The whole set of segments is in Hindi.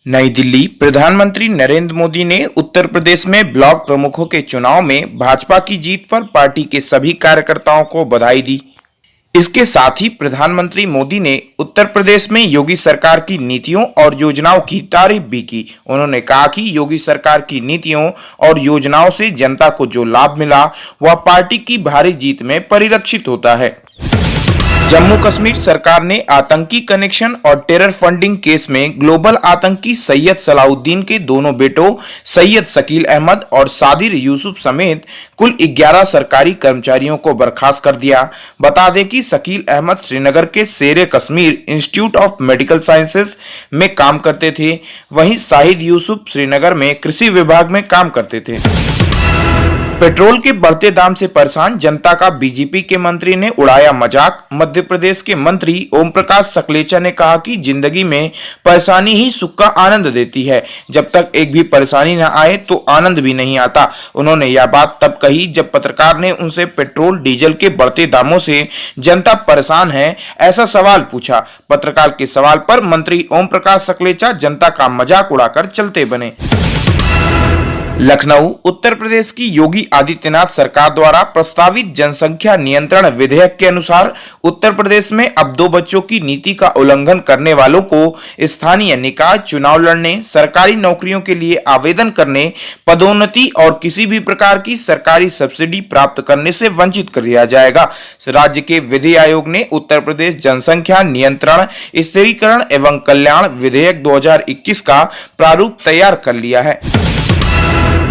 नई दिल्ली। प्रधानमंत्री नरेंद्र मोदी ने उत्तर प्रदेश में ब्लॉक प्रमुखों के चुनाव में भाजपा की जीत पर पार्टी के सभी कार्यकर्ताओं को बधाई दी। इसके साथ ही प्रधानमंत्री मोदी ने उत्तर प्रदेश में योगी सरकार की नीतियों और योजनाओं की तारीफ भी की। उन्होंने कहा कि योगी सरकार की नीतियों और योजनाओं से जनता को जो लाभ मिला वह पार्टी की भारी जीत में परिलक्षित होता है। जम्मू कश्मीर सरकार ने आतंकी कनेक्शन और टेरर फंडिंग केस में ग्लोबल आतंकी सैयद सलाउद्दीन के दोनों बेटों सैयद शकील अहमद और सादिर यूसुफ समेत कुल 11 सरकारी कर्मचारियों को बर्खास्त कर दिया। बता दें कि शकील अहमद श्रीनगर के शेरे Kashmir institute of medical sciences में काम करते थे, वहीं शाहिद यूसुफ श्रीनगर में कृषि विभाग में काम करते थे। पेट्रोल के बढ़ते दाम से परेशान जनता का बीजेपी के मंत्री ने उड़ाया मजाक। मध्य प्रदेश के मंत्री ओम प्रकाश सकलेचा ने कहा कि जिंदगी में परेशानी ही सुख का आनंद देती है, जब तक एक भी परेशानी न आए तो आनंद भी नहीं आता। उन्होंने यह बात तब कही जब पत्रकार ने उनसे पेट्रोल डीजल के बढ़ते दामों से जनता परेशान है ऐसा सवाल पूछा। पत्रकार के सवाल पर मंत्री ओम प्रकाश सकलेचा जनता का मजाक उड़ाकर चलते बने। लखनऊ। उत्तर प्रदेश की योगी आदित्यनाथ सरकार द्वारा प्रस्तावित जनसंख्या नियंत्रण विधेयक के अनुसार उत्तर प्रदेश में अब 2 बच्चों की नीति का उल्लंघन करने वालों को स्थानीय निकाय चुनाव लड़ने, सरकारी नौकरियों के लिए आवेदन करने, पदोन्नति और किसी भी प्रकार की सरकारी सब्सिडी प्राप्त करने से वंचित कर दिया जाएगा। राज्य के विधि आयोग ने उत्तर प्रदेश जनसंख्या नियंत्रण, स्थिरीकरण एवं कल्याण विधेयक 2021 का प्रारूप तैयार कर लिया है।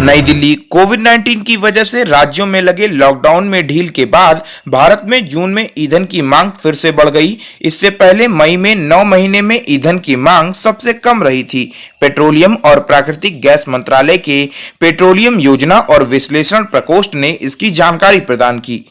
नई दिल्ली। कोविड-19 की वजह से राज्यों में लगे लॉकडाउन में ढील के बाद भारत में जून में ईंधन की मांग फिर से बढ़ गई। इससे पहले मई में 9 महीने में ईंधन की मांग सबसे कम रही थी। पेट्रोलियम और प्राकृतिक गैस मंत्रालय के पेट्रोलियम योजना और विश्लेषण प्रकोष्ठ ने इसकी जानकारी प्रदान की।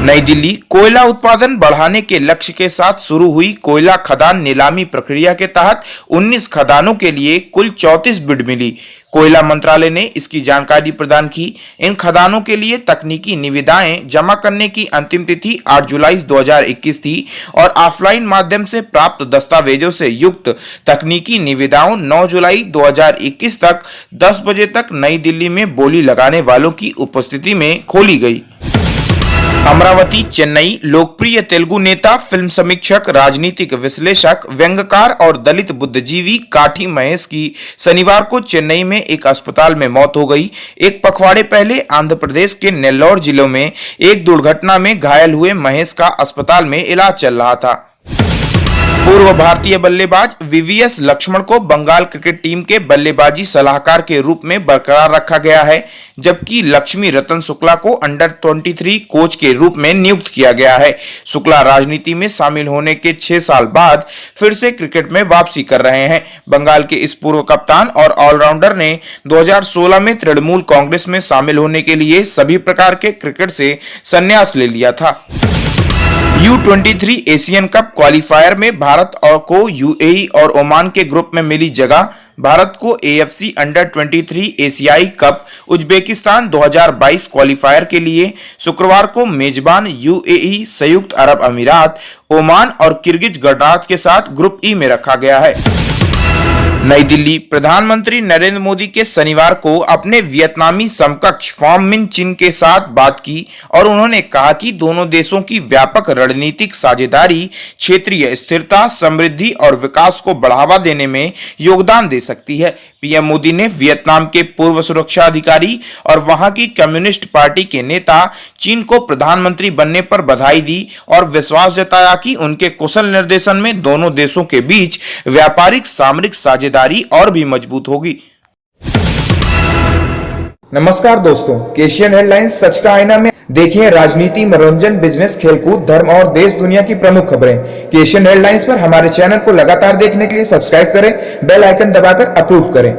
नई दिल्ली। कोयला उत्पादन बढ़ाने के लक्ष्य के साथ शुरू हुई कोयला खदान नीलामी प्रक्रिया के तहत 19 खदानों के लिए कुल 34 बिड मिली। कोयला मंत्रालय ने इसकी जानकारी प्रदान की। इन खदानों के लिए तकनीकी निविदाएं जमा करने की अंतिम तिथि 8 जुलाई 2021 थी और ऑफलाइन माध्यम से प्राप्त दस्तावेजों से युक्त तकनीकी निविदाओं 9 जुलाई 2021 तक 10 बजे तक नई दिल्ली में बोली लगाने वालों की उपस्थिति में खोली गई। अमरावती। चेन्नई। लोकप्रिय तेलुगु नेता, फिल्म समीक्षक, राजनीतिक विश्लेषक, व्यंग्यकार और दलित बुद्धिजीवी काठी महेश की शनिवार को चेन्नई में एक अस्पताल में मौत हो गई। एक पखवाड़े पहले आंध्र प्रदेश के नेल्लोर जिले में एक दुर्घटना में घायल हुए महेश का अस्पताल में इलाज चल रहा था। पूर्व भारतीय बल्लेबाज वीवीएस लक्ष्मण को बंगाल क्रिकेट टीम के बल्लेबाजी सलाहकार के रूप में बरकरार रखा गया है, जबकि लक्ष्मी रतन शुक्ला को अंडर 23 कोच के रूप में नियुक्त किया गया है। शुक्ला राजनीति में शामिल होने के 6 साल बाद फिर से क्रिकेट में वापसी कर रहे हैं। बंगाल के इस पूर्व कप्तान और ऑलराउंडर ने 2016 में तृणमूल कांग्रेस में शामिल होने के लिए सभी प्रकार के क्रिकेट से संन्यास ले लिया था। U23 एशियन कप क्वालिफायर में भारत को यूएई और ओमान के ग्रुप में मिली जगह। भारत को AFC अंडर 23 एशियाई कप उज्बेकिस्तान 2022 क्वालिफायर के लिए शुक्रवार को मेजबान यूएई, संयुक्त अरब अमीरात, ओमान और किर्गिज गणराज्य के साथ ग्रुप ई में रखा गया है। नई दिल्ली। प्रधानमंत्री नरेंद्र मोदी के शनिवार को अपने वियतनामी समकक्ष फाम मिन चिन के साथ बात की और उन्होंने कहा कि दोनों देशों की व्यापक रणनीतिक साझेदारी क्षेत्रीय स्थिरता, समृद्धि और विकास को बढ़ावा देने में योगदान दे सकती है। पीएम मोदी ने वियतनाम के पूर्व सुरक्षा अधिकारी और वहां की कम्युनिस्ट पार्टी के नेता चीन को प्रधानमंत्री बनने पर बधाई दी और विश्वास जताया कि उनके कुशल निर्देशन में दोनों देशों के बीच व्यापारिक सामरिक साझेदारी और भी मजबूत होगी। नमस्कार दोस्तों, केशियन हेडलाइंस सच का आईना में देखिए राजनीति, मनोरंजन, बिजनेस, खेलकूद, धर्म और देश दुनिया की प्रमुख खबरें। केशियन हेडलाइंस पर हमारे चैनल को लगातार देखने के लिए सब्सक्राइब करें, बेल आइकन दबाकर अप्रूव करें।